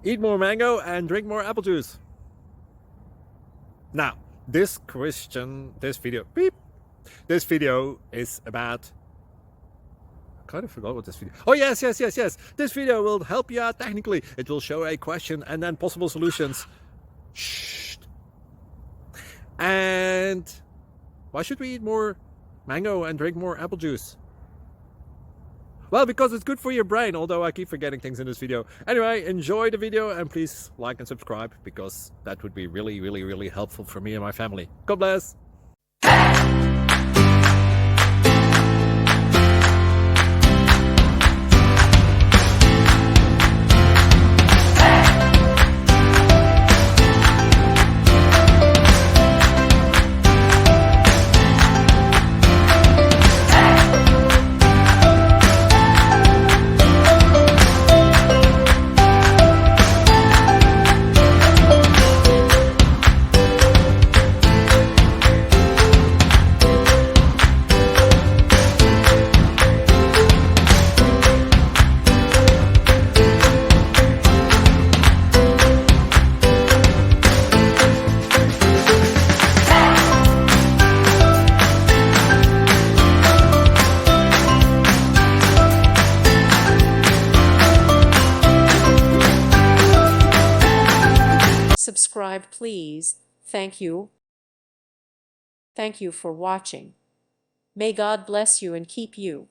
Eat more mango and drink more apple juice. Now, this video is about, I kind of forgot what this video. Oh, yes. This video will help you out technically. It will show a question and then possible solutions. Shh. And why should we eat more mango and drink more apple juice? Well, because it's good for your brain, although I keep forgetting things in this video. Anyway, enjoy the video and please like and subscribe, because that would be really helpful for me and my family. God bless! Subscribe, please. Thank you. Thank you for watching. May God bless you and keep you.